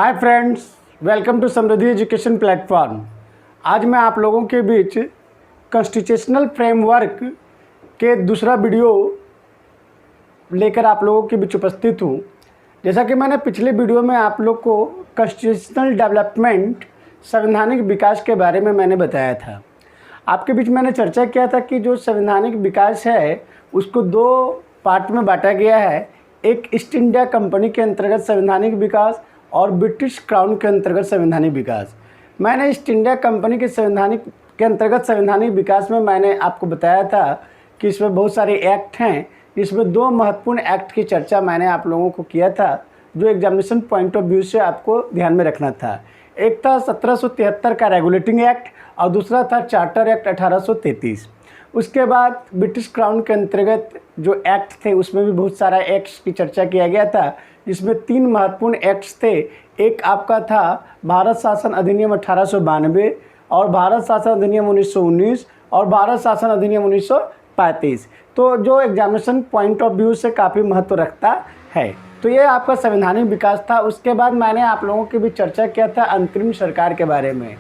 Hi friends, welcome to Samriddhi education platform. आज मैं आप लोगों के बीच कॉन्स्टिट्यूशनल फ्रेमवर्क के दूसरा वीडियो लेकर आप लोगों के बीच उपस्थित हूँ। जैसा कि मैंने पिछले वीडियो में आप लोग को कॉन्स्टिट्यूशनल डेवलपमेंट, संवैधानिक विकास के बारे में मैंने बताया था। आपके बीच मैंने चर्चा किया था कि जो संवैधानिक विकास है उसको दो पार्ट में बांटा गया है। एक ईस्ट इंडिया कंपनी के अंतर्गत संवैधानिक विकास और ब्रिटिश क्राउन के अंतर्गत संवैधानिक विकास। मैंने ईस्ट इंडिया कंपनी के अंतर्गत संवैधानिक विकास में मैंने आपको बताया था कि इसमें बहुत सारे एक्ट हैं। इसमें दो महत्वपूर्ण एक्ट की चर्चा मैंने आप लोगों को किया था जो एग्जामिनेशन पॉइंट ऑफ व्यू से आपको ध्यान में रखना था। एक था 1773 का रेगुलेटिंग एक्ट और दूसरा था चार्टर एक्ट 1833। उसके बाद ब्रिटिश क्राउन के अंतर्गत जो एक्ट थे उसमें भी बहुत सारा एक्ट्स की चर्चा किया गया था, जिसमें तीन महत्वपूर्ण एक्ट्स थे। एक आपका था भारत शासन अधिनियम 1892 और भारत शासन अधिनियम 1919 और भारत शासन अधिनियम 1935। तो जो एग्जामिनेशन पॉइंट ऑफ व्यू से काफ़ी महत्व रखता है। तो ये आपका संवैधानिक विकास था। उसके बाद मैंने आप लोगों के भी चर्चा किया था अंतरिम सरकार के बारे में।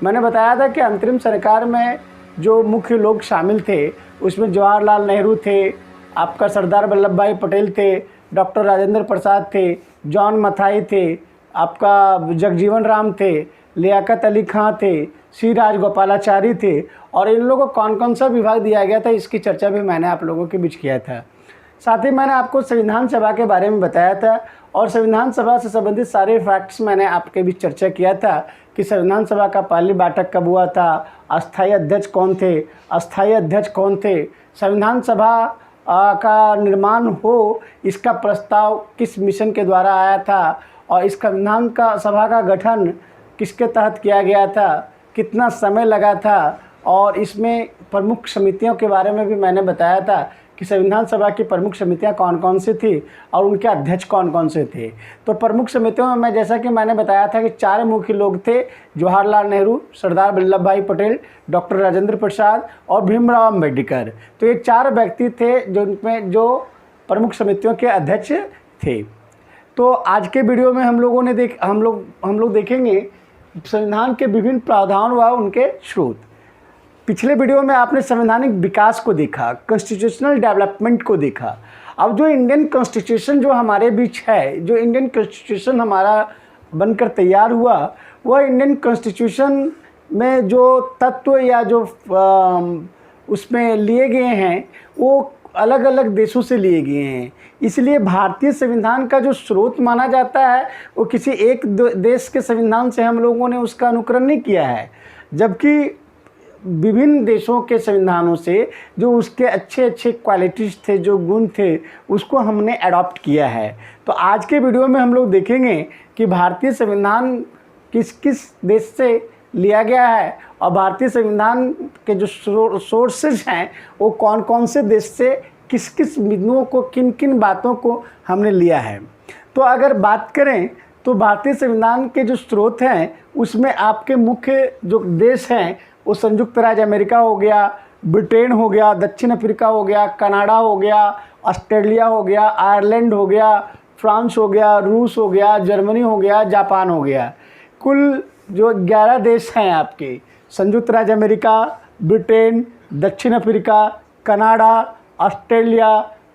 मैंने बताया था कि अंतरिम सरकार में जो मुख्य लोग शामिल थे उसमें जवाहरलाल नेहरू थे, आपका सरदार वल्लभ भाई पटेल थे, डॉक्टर राजेंद्र प्रसाद थे, जॉन मथाई थे, आपका जगजीवन राम थे, लियाकत अली खां थे, सी राजगोपालाचारी थे। और इन लोगों को कौन कौन सा विभाग दिया गया था इसकी चर्चा भी मैंने आप लोगों के बीच किया था। साथ ही मैंने आपको संविधान सभा के बारे में बताया था और संविधान सभा से संबंधित सारे फैक्ट्स मैंने आपके बीच चर्चा किया था कि संविधान सभा का पहली बैठक कब हुआ था, अस्थायी अध्यक्ष कौन थे, अस्थायी अध्यक्ष कौन थे, संविधान सभा का निर्माण हो इसका प्रस्ताव किस मिशन के द्वारा आया था और इस संविधान का सभा का गठन किसके तहत किया गया था, कितना समय लगा था। और इसमें प्रमुख समितियों के बारे में भी मैंने बताया था कि संविधान सभा की प्रमुख समितियां कौन कौन सी थी और उनके अध्यक्ष कौन कौन से थे। तो प्रमुख समितियों में जैसा कि मैंने बताया था कि चार मुख्य लोग थे, जवाहरलाल नेहरू, सरदार वल्लभ भाई पटेल, डॉक्टर राजेंद्र प्रसाद और भीमराव अम्बेडकर। तो ये चार व्यक्ति थे जो प्रमुख समितियों के अध्यक्ष थे। तो आज के वीडियो में हम लोग देखेंगे संविधान के विभिन्न प्रावधान व उनके स्रोत। पिछले वीडियो में आपने संवैधानिक विकास को देखा, कॉन्स्टिट्यूशनल डेवलपमेंट को देखा। अब जो इंडियन कॉन्स्टिट्यूशन जो हमारे बीच है, जो इंडियन कॉन्स्टिट्यूशन हमारा बनकर तैयार हुआ, वह इंडियन कॉन्स्टिट्यूशन में जो तत्व या जो उसमें लिए गए हैं वो अलग अलग देशों से लिए गए हैं। इसलिए भारतीय संविधान का जो स्रोत माना जाता है वो किसी एक देश के संविधान से हम लोगों ने उसका अनुकरण नहीं किया है, जबकि विभिन्न देशों के संविधानों से जो उसके अच्छे क्वालिटीज़ थे, जो गुण थे, उसको हमने अडॉप्ट किया है। तो आज के वीडियो में हम लोग देखेंगे कि भारतीय संविधान किस किस देश से लिया गया है और भारतीय संविधान के जो सोर्सेज हैं वो कौन कौन से देश से किस किस बिंदुओं को, किन किन बातों को हमने लिया है। तो अगर बात करें तो भारतीय संविधान के जो स्रोत हैं उसमें आपके मुख्य जो देश हैं वो संयुक्त राज्य अमेरिका हो गया, ब्रिटेन हो गया, दक्षिण अफ्रीका हो गया, कनाडा हो गया, ऑस्ट्रेलिया हो गया, आयरलैंड हो गया, फ्रांस हो गया, रूस हो गया, जर्मनी हो गया, जापान हो गया। कुल जो 11 देश हैं आपके, संयुक्त राज्य अमेरिका, ब्रिटेन, दक्षिण Africa, Canada, Australia,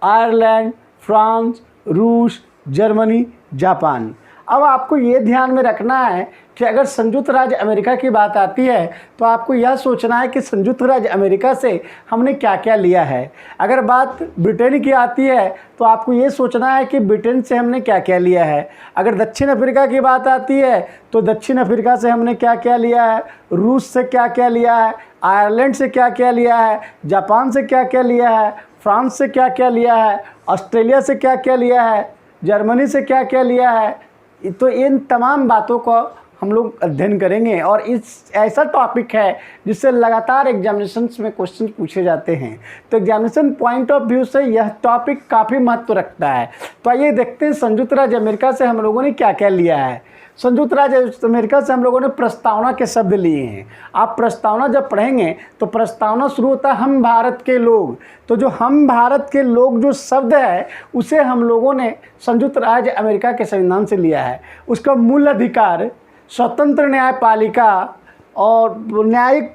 Ireland, France, रूस, जर्मनी, जापान। अब आपको ये ध्यान में रखना है कि अगर संयुक्त राज्य अमेरिका की बात आती है तो आपको यह सोचना है कि संयुक्त राज्य अमेरिका से हमने क्या क्या लिया है। अगर बात ब्रिटेन की आती है तो आपको ये सोचना है कि ब्रिटेन से हमने क्या क्या लिया है। अगर दक्षिण अफ्रीका की बात आती है तो दक्षिण अफ्रीका से हमने क्या क्या लिया है, रूस से क्या क्या लिया है, आयरलैंड से क्या क्या लिया है, जापान से क्या क्या लिया है, फ्रांस से क्या क्या लिया है, ऑस्ट्रेलिया से क्या क्या लिया है, जर्मनी से क्या क्या लिया है। तो इन तमाम बातों को हम लोग अध्ययन करेंगे और इस ऐसा टॉपिक है जिससे लगातार एग्जामिनेशंस में क्वेश्चन पूछे जाते हैं। तो एग्जामिनेशन पॉइंट ऑफ व्यू से यह टॉपिक काफ़ी महत्व रखता है। तो आइए देखते हैं संयुक्त राज्य अमेरिका से हम लोगों ने क्या क्या लिया है। संयुक्त राज्य अमेरिका से हम लोगों ने प्रस्तावना के शब्द लिए हैं। आप प्रस्तावना जब पढ़ेंगे तो प्रस्तावना शुरू होता है हम भारत के लोग। तो जो हम भारत के लोग जो शब्द है उसे हम लोगों ने संयुक्त राज्य अमेरिका के संविधान से लिया है। उसका मूल अधिकार, स्वतंत्र न्यायपालिका और न्यायिक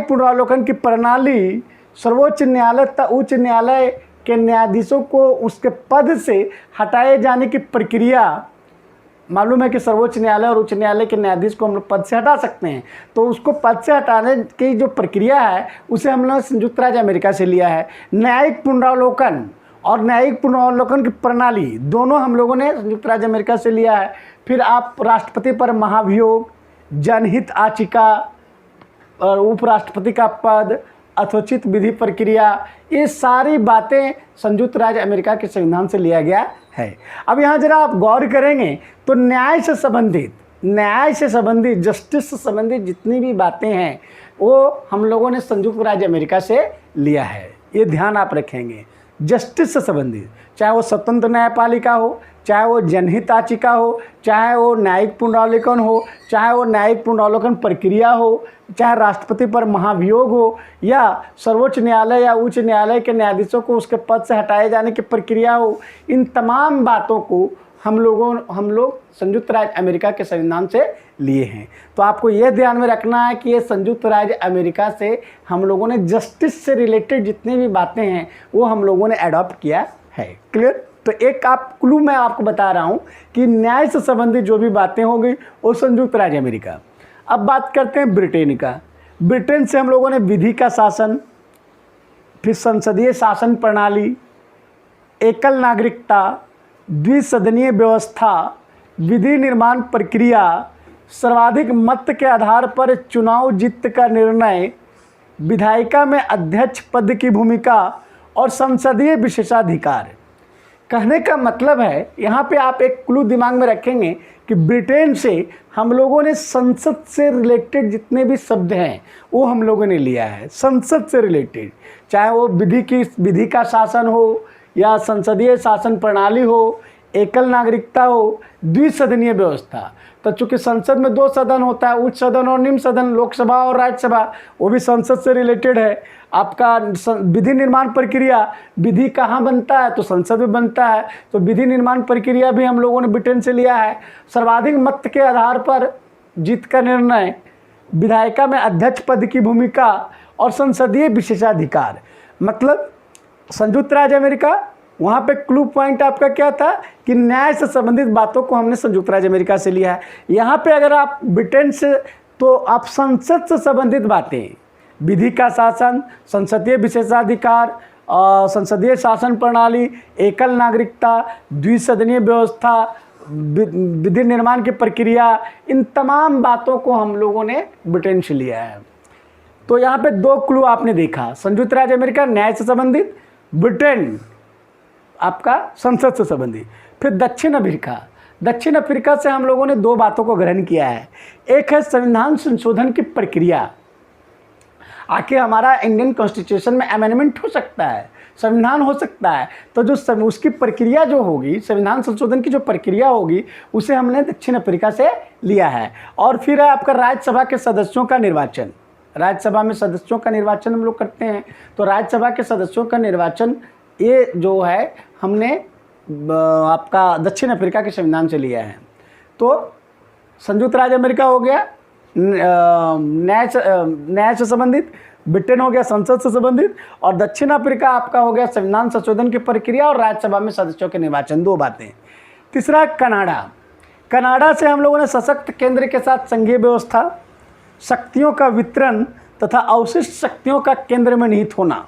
पुनरावलोकन की प्रणाली, सर्वोच्च न्यायालय तथा उच्च न्यायालय के न्यायाधीशों को उसके पद से हटाए जाने की प्रक्रिया। मालूम है कि सर्वोच्च न्यायालय और उच्च न्यायालय के न्यायाधीश को हम लोग पद से हटा सकते हैं, तो उसको पद से हटाने की जो प्रक्रिया है उसे हम लोग संयुक्त राज्य अमेरिका से लिया है। न्यायिक पुनरावलोकन और न्यायिक पुनरावलोकन की प्रणाली दोनों हम लोगों ने संयुक्त राज्य अमेरिका से लिया है। फिर आप राष्ट्रपति पर महाभियोग, जनहित याचिका और उपराष्ट्रपति का पद, यथोचित विधि प्रक्रिया, ये सारी बातें संयुक्त राज्य अमेरिका के संविधान से लिया गया है। अब यहाँ जरा आप गौर करेंगे तो न्याय से संबंधित जस्टिस से संबंधित जितनी भी बातें हैं वो हम लोगों ने संयुक्त राज्य अमेरिका से लिया है। ये ध्यान आप रखेंगे। जस्टिस से संबंधित, चाहे वो स्वतंत्र न्यायपालिका हो, चाहे वो जनहित याचिका हो, चाहे वो न्यायिक पुनरावलोकन हो, चाहे वो न्यायिक पुनरावलोकन प्रक्रिया हो, चाहे राष्ट्रपति पर महाभियोग हो, या सर्वोच्च न्यायालय या उच्च न्यायालय के न्यायाधीशों को उसके पद से हटाए जाने की प्रक्रिया हो, इन तमाम बातों को हम लोग संयुक्त राज्य अमेरिका के संविधान से लिए हैं। तो आपको यह ध्यान में रखना है कि ये संयुक्त राज्य अमेरिका से हम लोगों ने जस्टिस से रिलेटेड जितनी भी बातें हैं वो हम लोगों ने अडॉप्ट किया है। क्लियर? तो एक आप क्लू मैं आपको बता रहा हूँ कि न्याय से संबंधित जो भी बातें हो गई वो संयुक्त राज्य अमेरिका। अब बात करते हैं ब्रिटेन का। ब्रिटेन से हम लोगों ने विधि का शासन, फिर संसदीय शासन प्रणाली, एकल नागरिकता, द्विसदनीय व्यवस्था, विधि निर्माण प्रक्रिया, सर्वाधिक मत के आधार पर चुनाव जीत का निर्णय, विधायिका में अध्यक्ष पद की भूमिका और संसदीय विशेषाधिकार। कहने का मतलब है, यहाँ पे आप एक क्लू दिमाग में रखेंगे कि ब्रिटेन से हम लोगों ने संसद से रिलेटेड जितने भी शब्द हैं वो हम लोगों ने लिया है। संसद से रिलेटेड, चाहे वो विधि का शासन हो या संसदीय शासन प्रणाली हो, एकल नागरिकता हो, द्विसदनीय व्यवस्था। तो चूंकि संसद में 2 सदन होता है, उच्च सदन और निम्न सदन, लोकसभा और राज्यसभा, वो भी संसद से रिलेटेड है। आपका विधि निर्माण प्रक्रिया, विधि कहाँ बनता है तो संसद में बनता है, तो विधि निर्माण प्रक्रिया भी हम लोगों ने ब्रिटेन से लिया है। सर्वाधिक मत के आधार पर जीत का निर्णय, विधायिका में अध्यक्ष पद की भूमिका और संसदीय विशेषाधिकार। मतलब संयुक्त राज्य अमेरिका, वहाँ पे क्लू पॉइंट आपका क्या था कि न्याय से संबंधित बातों को हमने संयुक्त राज्य अमेरिका से लिया है। यहाँ पे अगर आप ब्रिटेन से, तो आप संसद से संबंधित बातें, विधि का शासन, संसदीय विशेषाधिकार, संसदीय शासन प्रणाली, एकल नागरिकता, द्विसदनीय व्यवस्था, विधि निर्माण की प्रक्रिया, इन तमाम बातों को हम लोगों ने ब्रिटेन से लिया है। तो यहाँ पे 2 क्लू आपने देखा, संयुक्त राज्य अमेरिका न्याय से संबंधित, ब्रिटेन आपका संसद से संबंधित। फिर दक्षिण अफ्रीका से हम लोगों ने 2 बातों को ग्रहण किया है। एक है संविधान संशोधन की प्रक्रिया। आखिर हमारा इंडियन कॉन्स्टिट्यूशन में अमेंडमेंट हो सकता है, संविधान हो सकता है, तो जो उसकी प्रक्रिया जो होगी, संविधान संशोधन की जो प्रक्रिया होगी, उसे हमने दक्षिण अफ्रीका से लिया है। और फिर है आपका राज्यसभा के सदस्यों का निर्वाचन। राज्यसभा में सदस्यों का निर्वाचन हम लोग करते हैं, तो राज्यसभा के सदस्यों का निर्वाचन ये जो है हमने आपका दक्षिण अफ्रीका के संविधान से लिया है। तो संयुक्त राज्य अमेरिका हो गया न्याय से संबंधित, ब्रिटेन हो गया संसद से संबंधित, और दक्षिण अफ्रीका आपका हो गया संविधान संशोधन की प्रक्रिया और राज्यसभा में सदस्यों के निर्वाचन। 2 बातें। तीसरा कनाडा से हम लोगों ने सशक्त केंद्र के साथ संघीय व्यवस्था, शक्तियों का वितरण तथा अवशिष्ट शक्तियों का केंद्र में निहित होना,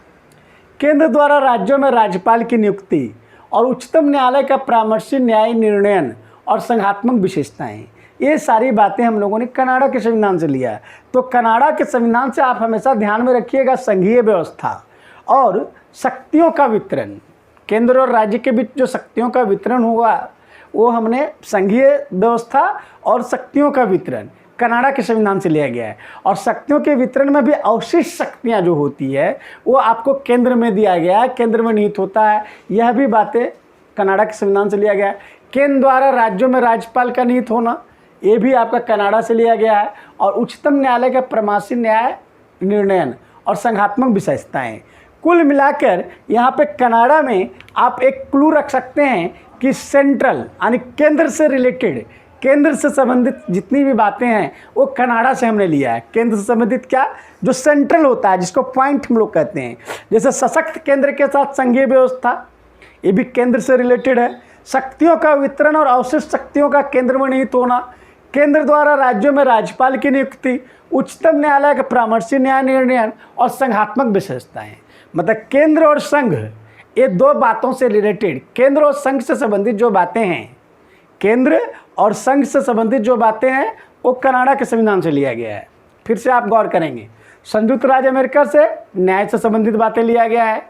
केंद्र द्वारा राज्यों में राज्यपाल की नियुक्ति और उच्चतम न्यायालय का परामर्शी न्याय निर्णयन और संघात्मक विशेषताएं, ये सारी बातें हम लोगों ने कनाडा के संविधान से लिया है। तो कनाडा के संविधान से आप हमेशा ध्यान में रखिएगा संघीय व्यवस्था और शक्तियों का वितरण, केंद्र और राज्य के बीच जो शक्तियों का वितरण होगा वो हमने संघीय व्यवस्था और शक्तियों का वितरण कनाडा के संविधान से लिया गया है। और शक्तियों के वितरण में भी अवशिष्ट शक्तियाँ जो होती है वो आपको केंद्र में दिया गया है, केंद्र में निहित होता है। यह भी बातें कनाडा के संविधान से लिया गया है। केंद्र द्वारा राज्यों में राज्यपाल का नियुक्त होना, ये भी आपका कनाडा से लिया गया है। और उच्चतम न्यायालय का परमासी न्याय निर्णयन और संघात्मक विशेषताएं। कुल मिलाकर यहाँ पे कनाडा में आप एक क्लू रख सकते हैं कि सेंट्रल यानी केंद्र से रिलेटेड, केंद्र से संबंधित जितनी भी बातें हैं वो कनाडा से हमने लिया है। केंद्र से संबंधित क्या, जो सेंट्रल होता है, जिसको पॉइंट हम लोग कहते हैं। जैसे सशक्त केंद्र के साथ संघीय व्यवस्था, ये भी केंद्र से रिलेटेड है। शक्तियों का वितरण और अवशिष्ट शक्तियों का केंद्र में निहित होना, केंद्र द्वारा राज्यों में राज्यपाल की नियुक्ति, उच्चतम न्यायालय का परामर्शी न्याय निर्णयन और संघात्मक विशेषताएं। मतलब केंद्र और संघ, ये दो बातों से रिलेटेड, केंद्र और संघ से संबंधित जो बातें हैं, केंद्र और संघ से संबंधित जो बातें हैं वो कनाडा के संविधान से लिया गया है। फिर से आप गौर करेंगे, संयुक्त राज्य अमेरिका से न्याय से संबंधित बातें लिया गया है,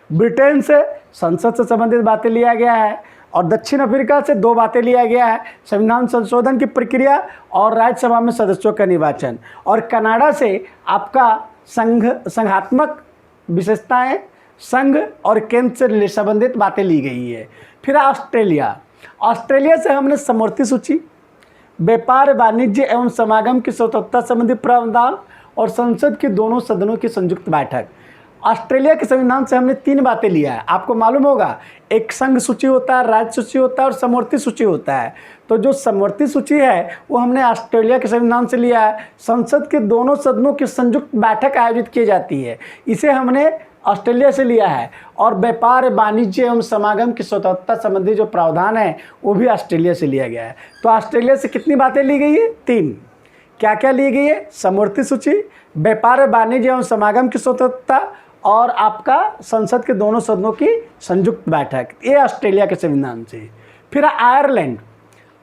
ब्रिटेन से संसद से संबंधित बातें लिया गया है, और दक्षिण अफ्रीका से दो बातें लिया गया है, संविधान संशोधन की प्रक्रिया और राज्यसभा में सदस्यों का निर्वाचन। और कनाडा से आपका संघात्मक विशेषताएं, संघ और केंद्र से संबंधित बातें ली गई है। फिर ऑस्ट्रेलिया, ऑस्ट्रेलिया से हमने समवर्ती सूची, व्यापार वाणिज्य एवं समागम की स्वतंत्रता संबंधी प्रावधान और संसद के दोनों सदनों की संयुक्त बैठक। ऑस्ट्रेलिया के संविधान से हमने 3 बातें लिया है। आपको मालूम होगा, एक संघ सूची होता है, राज्य सूची होता है और समवर्ती सूची होता है। तो जो समवर्ती सूची है वो हमने ऑस्ट्रेलिया के संविधान से लिया है। संसद के दोनों सदनों की संयुक्त बैठक आयोजित की जाती है, इसे हमने ऑस्ट्रेलिया से लिया है। और व्यापार वाणिज्य एवं समागम की स्वतंत्रता संबंधी जो प्रावधान है वो भी ऑस्ट्रेलिया से लिया गया है। तो ऑस्ट्रेलिया से कितनी बातें ली गई है? 3। क्या क्या ली गई है? समवर्ती सूची, व्यापार वाणिज्य एवं समागम की स्वतंत्रता और आपका संसद के दोनों सदनों की संयुक्त बैठक, ये ऑस्ट्रेलिया के संविधान से। फिर आयरलैंड,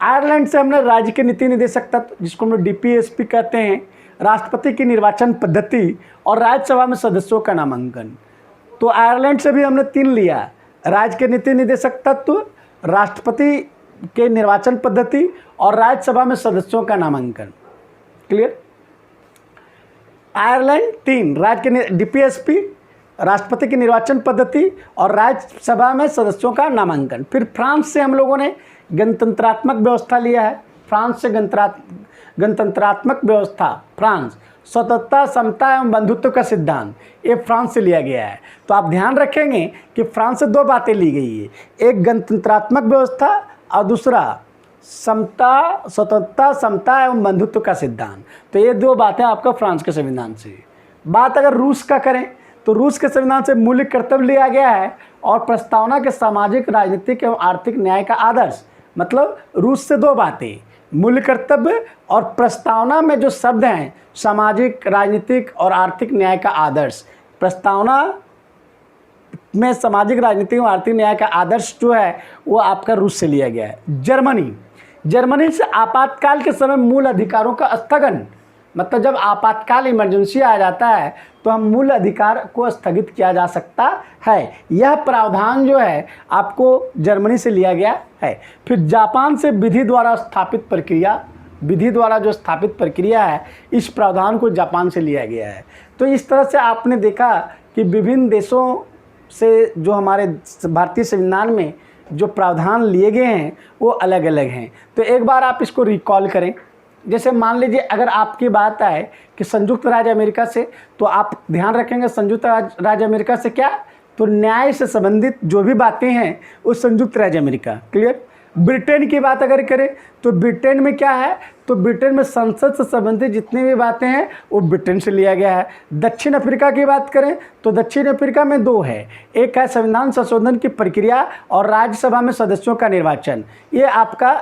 आयरलैंड से हमने राज्य के नीति निदेशक तत्व, जिसको हम लोग DPSP कहते हैं, राष्ट्रपति की निर्वाचन पद्धति और राज्यसभा में सदस्यों का नामांकन। तो आयरलैंड से भी हमने 3 लिया, राज्य के नीति निदेशक तत्व, राष्ट्रपति के निर्वाचन पद्धति और राज्यसभा में सदस्यों का नामांकन। क्लियर? आयरलैंड 3, राज्य के DPSP, राष्ट्रपति की निर्वाचन पद्धति और राज्यसभा में सदस्यों का नामांकन। फिर फ्रांस से हम लोगों ने गणतंत्रात्मक व्यवस्था लिया है। फ्रांस से गणतंत्रात्मक व्यवस्था, फ्रांस, स्वतंत्रता, समता एवं बंधुत्व का सिद्धांत, ये फ्रांस से लिया गया है। तो आप ध्यान रखेंगे कि फ्रांस से 2 बातें ली गई है, एक गणतंत्रात्मक व्यवस्था और दूसरा समता, स्वतंत्रता, समता एवं बंधुत्व का सिद्धांत। तो ये 2 बातें आपका फ्रांस के संविधान से। बात अगर रूस का करें तो रूस के संविधान से मूल्य कर्तव्य लिया गया है और प्रस्तावना के सामाजिक, राजनीतिक एवं आर्थिक न्याय का आदर्श। मतलब रूस से 2 बातें, मूल्य कर्तव्य और प्रस्तावना में जो शब्द हैं, सामाजिक, राजनीतिक और आर्थिक न्याय का आदर्श। प्रस्तावना में सामाजिक, राजनीतिक और आर्थिक न्याय का आदर्श जो है वो आपका रूस से लिया गया है। जर्मनी, जर्मनी से आपातकाल के समय मूल अधिकारों का स्थगन, मतलब जब आपातकाल, इमरजेंसी आ जाता है तो हम मूल अधिकार को स्थगित किया जा सकता है। यह प्रावधान जो है आपको जर्मनी से लिया गया है। फिर जापान से विधि द्वारा स्थापित प्रक्रिया, विधि द्वारा जो स्थापित प्रक्रिया है, इस प्रावधान को जापान से लिया गया है। तो इस तरह से आपने देखा कि विभिन्न देशों से जो हमारे भारतीय संविधान में जो प्रावधान लिए गए हैं वो अलग अलग हैं। तो एक बार आप इसको रिकॉल करें। जैसे मान लीजिए अगर आपकी बात आए कि संयुक्त राज्य अमेरिका से, तो आप ध्यान रखेंगे संयुक्त राज्य अमेरिका से क्या, तो न्याय से संबंधित जो भी बातें हैं वो संयुक्त राज्य अमेरिका। क्लियर? ब्रिटेन की बात अगर करें तो ब्रिटेन में क्या है, तो ब्रिटेन में संसद से संबंधित जितनी भी बातें हैं वो ब्रिटेन से लिया गया है। दक्षिण अफ्रीका की बात करें तो दक्षिण अफ्रीका में 2 है, एक है संविधान संशोधन की प्रक्रिया और राज्यसभा में सदस्यों का निर्वाचन, ये आपका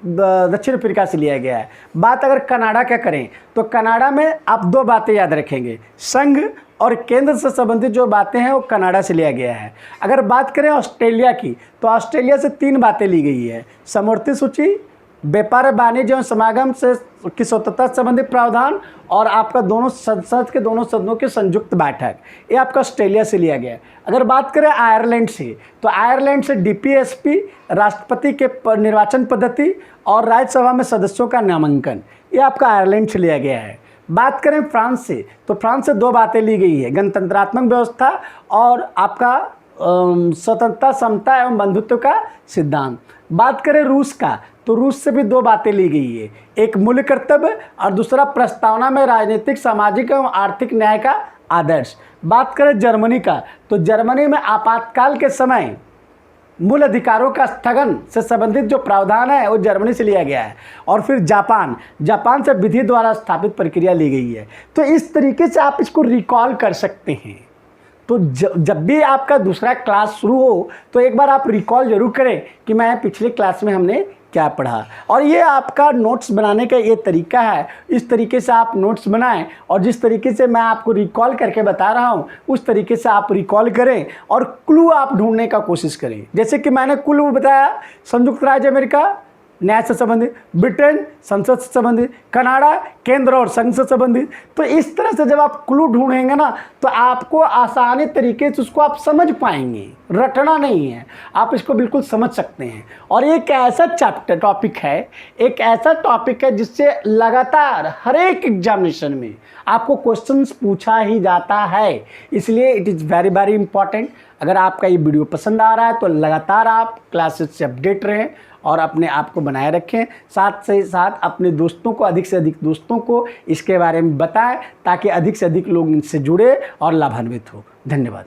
दक्षिण अफ्रीका से लिया गया है। बात अगर कनाडा का करें तो कनाडा में आप 2 बातें याद रखेंगे, संघ और केंद्र से संबंधित जो बातें हैं वो कनाडा से लिया गया है। अगर बात करें ऑस्ट्रेलिया की तो ऑस्ट्रेलिया से 3 बातें ली गई है, समवर्ती सूची, व्यापार वाणिज्य एवं समागम से की स्वतंत्रता संबंधित प्रावधान और आपका दोनों संसद के दोनों सदनों की संयुक्त बैठक, ये आपका ऑस्ट्रेलिया से लिया गया है। अगर बात करें आयरलैंड से तो आयरलैंड से DPSP, राष्ट्रपति के निर्वाचन पद्धति और राज्यसभा में सदस्यों का नामांकन, ये आपका आयरलैंड से लिया गया है। बात करें फ्रांस से तो फ्रांस से 2 बातें ली गई है, गणतंत्रात्मक व्यवस्था और आपका स्वतंत्रता, समता एवं बंधुत्व का सिद्धांत। बात करें रूस का, तो रूस से भी दो बातें ली गई है, एक मूल्य कर्तव्य और दूसरा प्रस्तावना में राजनीतिक, सामाजिक एवं आर्थिक न्याय का आदर्श। बात करें जर्मनी का, तो जर्मनी में आपातकाल के समय मूल अधिकारों का स्थगन से संबंधित जो प्रावधान है वो जर्मनी से लिया गया है। और फिर जापान से विधि द्वारा स्थापित प्रक्रिया ली गई है। तो इस तरीके से आप इसको रिकॉल कर सकते हैं। तो जब भी आपका दूसरा क्लास शुरू हो तो एक बार आप रिकॉल जरूर करें कि मैं पिछले क्लास में हमने क्या पढ़ा। और ये आपका नोट्स बनाने का ये तरीका है, इस तरीके से आप नोट्स बनाएं और जिस तरीके से मैं आपको रिकॉल करके बता रहा हूँ उस तरीके से आप रिकॉल करें और क्लू आप ढूंढने का कोशिश करें। जैसे कि मैंने क्लू बताया, संयुक्त राज्य अमेरिका न्याय से संबंधित, ब्रिटेन संसद से संबंधित, कनाडा केंद्र और संघ से संबंधित। तो इस तरह से जब आप क्लू ढूंढेंगे ना तो आपको आसानी तरीके से उसको आप समझ पाएंगे, रटना नहीं है, आप इसको बिल्कुल समझ सकते हैं। और एक ऐसा टॉपिक है जिससे लगातार हर एक एग्जामिनेशन में आपको क्वेश्चंस पूछा ही जाता है, इसलिए it is very very important. अगर आपका ये वीडियो पसंद आ रहा है तो लगातार आप क्लासेस से अपडेट रहें और अपने आप को बनाए रखें। साथ से साथ अपने दोस्तों को, अधिक से अधिक दोस्तों को इसके बारे में बताएं ताकि अधिक से अधिक लोग इनसे जुड़े और लाभान्वित हो। धन्यवाद।